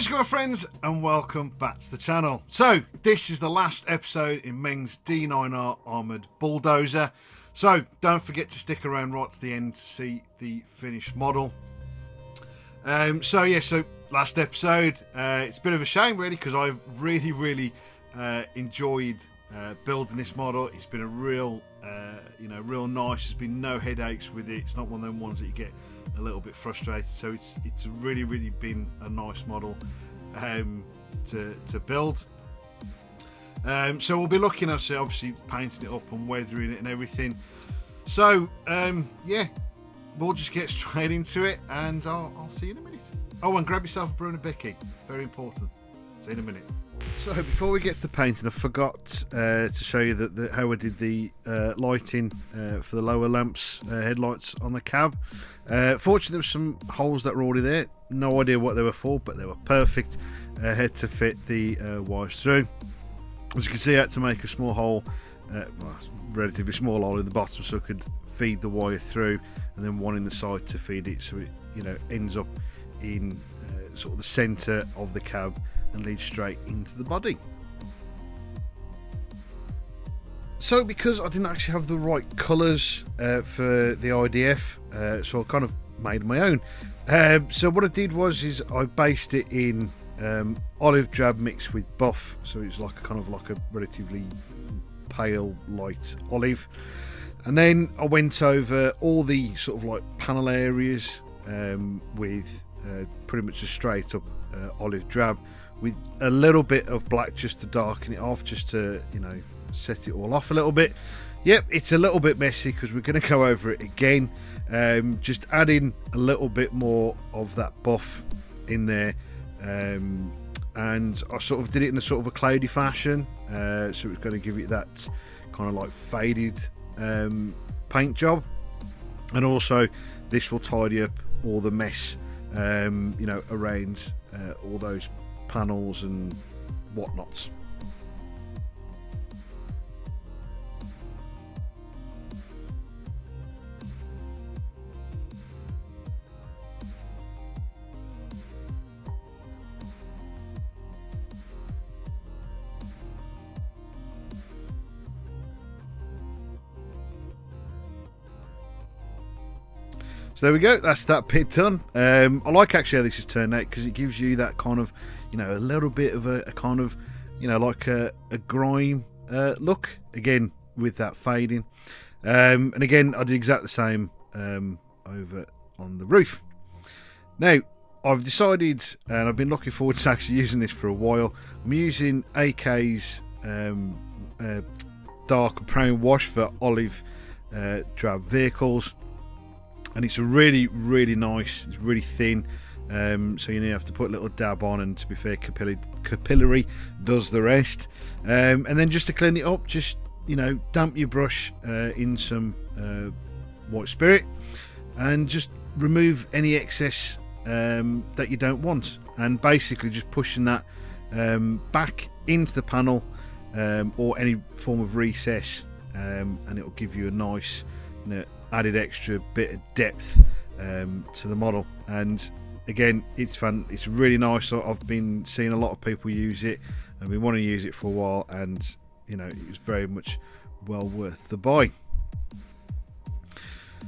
What's going on, friends, and welcome back to the channel. So this is the last episode in Meng's D9R Armoured Bulldozer, so don't forget to stick around right to the end to see the finished model. So last episode, it's a bit of a shame really, because I've really enjoyed building this model. It's been a real real nice. There's been no headaches with it. It's not one of them ones that you get a little bit frustrated, so it's really been a nice model to build. So we'll be looking at obviously painting it up and weathering it and everything. So yeah, we'll just get straight into it, and I'll see you in a minute. Oh, and grab yourself a Bruno Bicky, very important. See you in a minute. So before we get to the painting, I forgot to show you how I did the lighting for the lower lamps, headlights on the cab. Fortunately, there were some holes that were already there. No idea what they were for, but they were perfect. Had to fit the wires through. As you can see, I had to make a small hole, relatively small hole in the bottom, so I could feed the wire through, and then one in the side to feed it, so it ends up in sort of the centre of the cab and leads straight into the body. So because I didn't actually have the right colours for the IDF, so I kind of made my own. So what I did was I based it in olive drab mixed with buff, so it's like a relatively pale light olive. And then I went over all the sort of like panel areas with pretty much a straight up olive drab, with a little bit of black just to darken it off, just to set it all off a little bit. Yep, it's a little bit messy because we're going to go over it again. Just adding a little bit more of that buff in there, and I sort of did it in a sort of a cloudy fashion, so it's going to give it that kind of like faded paint job. And also this will tidy up all the mess around all those panels and whatnot. So there we go, that's that bit done. I like actually how this has turned out, because it gives you that kind of, a little bit of a kind of, like a grime look, again, with that fading. And again, I did exactly the same over on the roof. Now, I've decided, and I've been looking forward to actually using this for a while, I'm using AK's dark brown wash for olive drab vehicles. And it's really nice. It's really thin, so you have to put a little dab on, and to be fair, capillary does the rest. And then just to clean it up, just damp your brush in some white spirit, and just remove any excess that you don't want, and basically just pushing that back into the panel or any form of recess, and it will give you a nice added extra bit of depth to the model. And again, it's fun, it's really nice. I've been seeing a lot of people use it, and we want to use it for a while, and it was very much well worth the buy.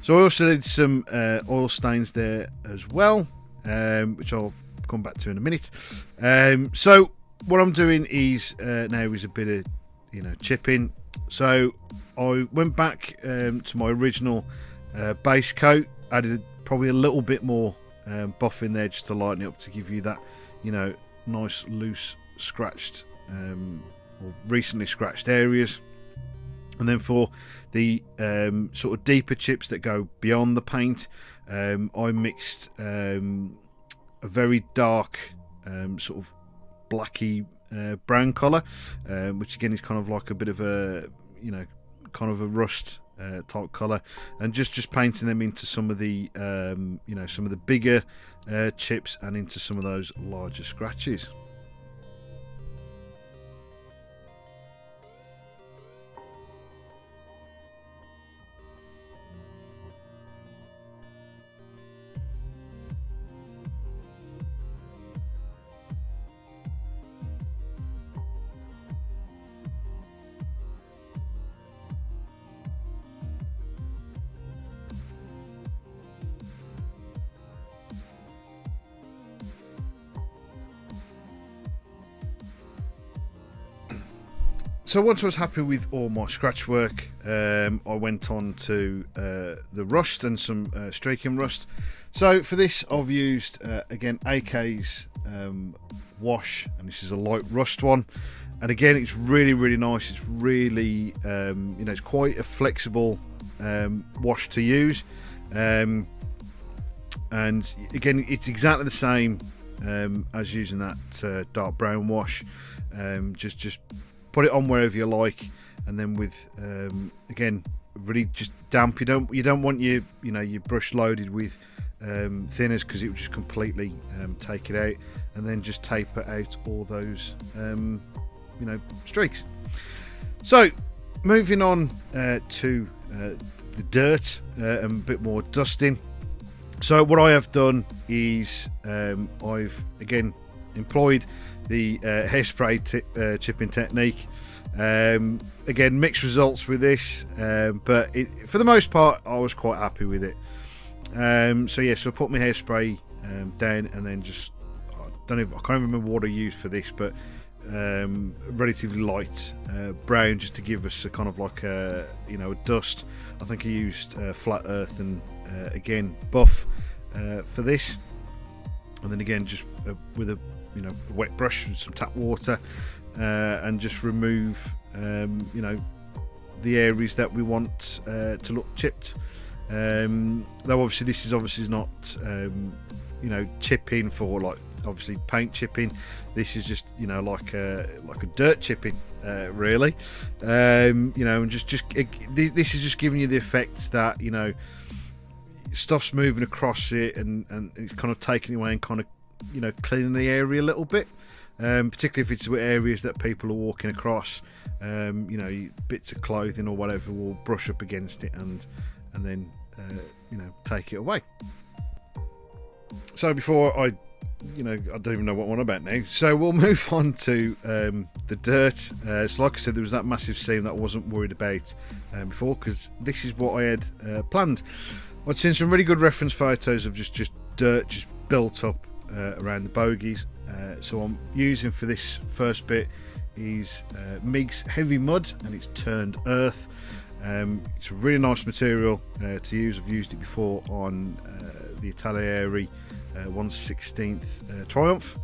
So I also did some oil stains there as well, which I'll come back to in a minute. So what I'm doing is now is a bit of chipping. So I went back to my original base coat, added probably a little bit more buff in there just to lighten it up, to give you that nice loose scratched or recently scratched areas. And then for the sort of deeper chips that go beyond the paint, I mixed a very dark sort of blacky brown colour, which again is kind of like a bit of a kind of a rust type colour, and just painting them into some of the some of the bigger chips and into some of those larger scratches. So once I was happy with all my scratch work, I went on to the rust and some streaking rust. So for this I've used again AK's wash, and this is a light rust one, and again it's really nice. It's really it's quite a flexible wash to use, and again it's exactly the same as using that dark brown wash. Just put it on wherever you like, and then with again really just damp. You don't want your your brush loaded with thinners, because it will just completely take it out, and then just taper out all those streaks. So moving on to the dirt and a bit more dusting. So what I have done is I've again employed the hairspray chipping technique. Again, mixed results with this, but for the most part I was quite happy with it. So I put my hairspray down, and then just I can't remember what I used for this, but relatively light brown, just to give us a kind of like a dust. I think I used flat earth and again buff for this, and then again just with a wet brush with some tap water, and just remove the areas that we want to look chipped. Though obviously this is not chipping for like obviously paint chipping. This is just like a dirt chipping really. And this is just giving you the effect that stuff's moving across it, and it's kind of taking it away and kind of cleaning the area a little bit, particularly if it's areas that people are walking across. Bits of clothing or whatever will brush up against it, and then take it away. So before I don't even know what I'm on about now, so we'll move on to the dirt. So like I said, there was that massive seam that I wasn't worried about before, because this is what I had planned. I'd seen some really good reference photos of just dirt just built up around the bogies. So I'm using for this first bit is Mig's heavy mud, and it's turned earth. It's a really nice material to use. I've used it before on the Italieri 1/16 Triumph,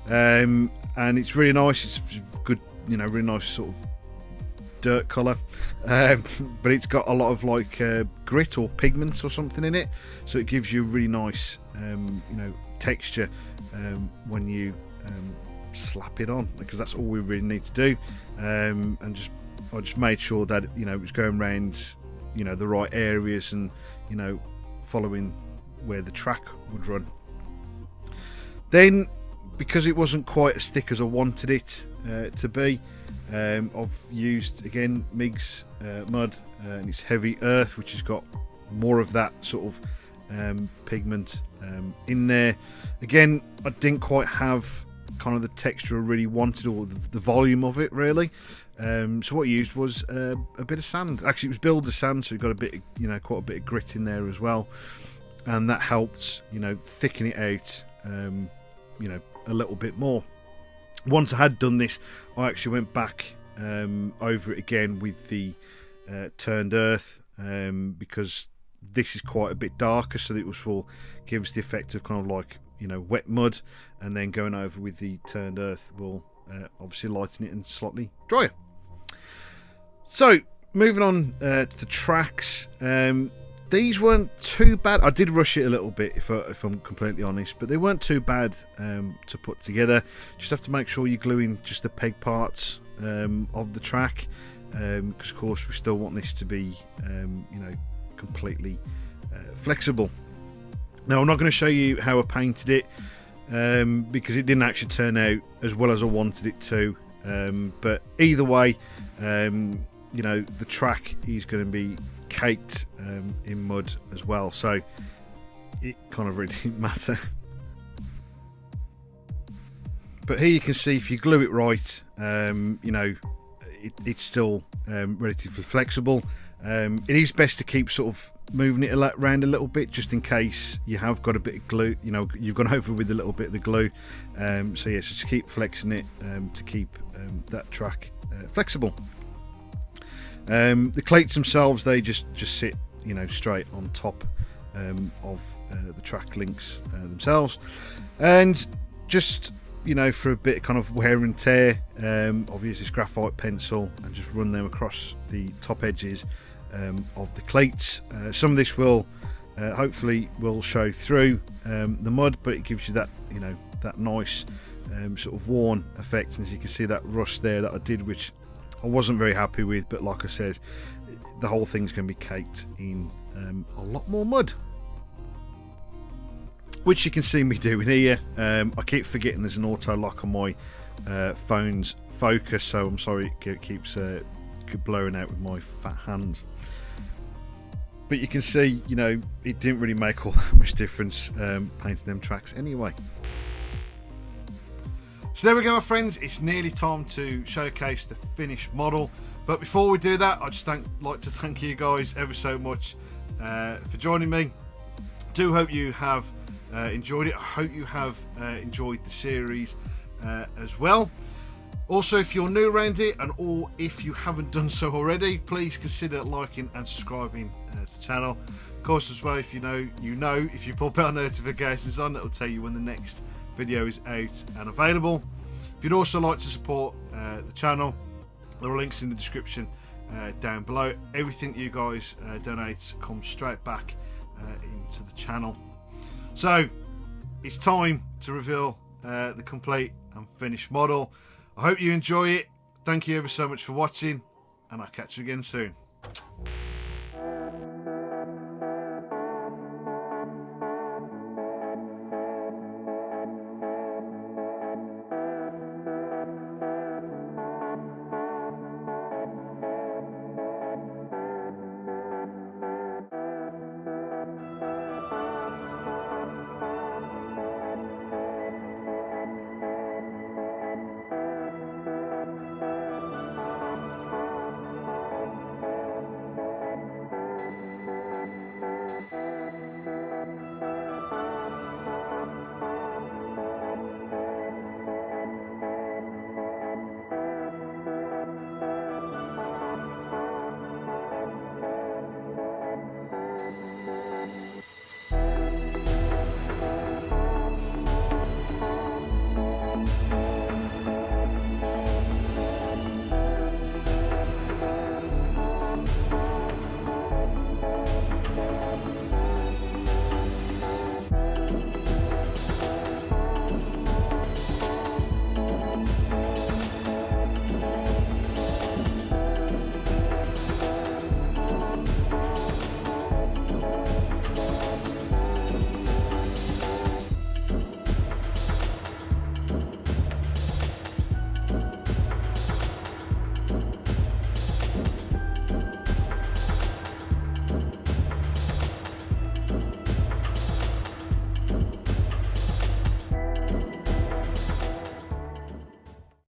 and it's really nice. It's good, really nice sort of dirt colour, but it's got a lot of like grit or pigments or something in it, so it gives you a really nice texture when you slap it on, because that's all we really need to do. And I just made sure that it was going around the right areas, and following where the track would run. Then, because it wasn't quite as thick as I wanted it to be, I've used again Mig's mud, and it's heavy earth, which has got more of that sort of pigment in there. Again, I didn't quite have kind of the texture I really wanted, or the volume of it really. So what I used was a bit of sand. Actually, it was builder sand, so it got a bit, quite a bit of grit in there as well, and that helped, thicken it out, a little bit more. Once I had done this, I actually went back over it again with the turned earth, because this is quite a bit darker, so that it will give us the effect of kind of like wet mud, and then going over with the turned earth will obviously lighten it and slightly drier. So moving on to the tracks, these weren't too bad. I did rush it a little bit, if I'm completely honest, but they weren't too bad to put together. Just have to make sure you're gluing just the peg parts of the track, because of course we still want this to be completely flexible. Now I'm not going to show you how I painted it, because it didn't actually turn out as well as I wanted it to, but either way, the track is going to be caked in mud as well, so it kind of really didn't matter. But here you can see, if you glue it right, it's still relatively flexible, It is best to keep sort of moving it around a little bit, just in case you have got a bit of glue, you know, you've gone over with a little bit of the glue. So yeah, just keep flexing it to keep that track flexible. The cleats themselves, they just sit, you know, straight on top of the track links themselves, and just, you know, for a bit of kind of wear and tear, I've used this graphite pencil and just run them across the top edges of the cleats. Some of this will hopefully will show through the mud, but it gives you that, you know, that nice sort of worn effect. And as you can see, that rust there that I did, which I wasn't very happy with, but like I said, the whole thing's going to be caked in a lot more mud, which you can see me doing here. I keep forgetting there's an auto lock on my phone's focus, so I'm sorry it keeps blowing out with my fat hands. But you can see, you know, it didn't really make all that much difference painting them tracks anyway. So there we go, my friends. It's nearly time to showcase the finished model. But before we do that, I'd just like to thank you guys ever so much for joining me. Do hope you have enjoyed it. I hope you have enjoyed the series as well. Also, if you're new around here, or if you haven't done so already, please consider liking and subscribing to the channel. Of course, as well, if you know, if you put bell notifications on, it'll tell you when the next video is out and available. If you'd also like to support the channel, there are links in the description down below. Everything you guys donate comes straight back into the channel. So it's time to reveal the complete and finished model. I hope you enjoy it. Thank you ever so much for watching, and I'll catch you again soon.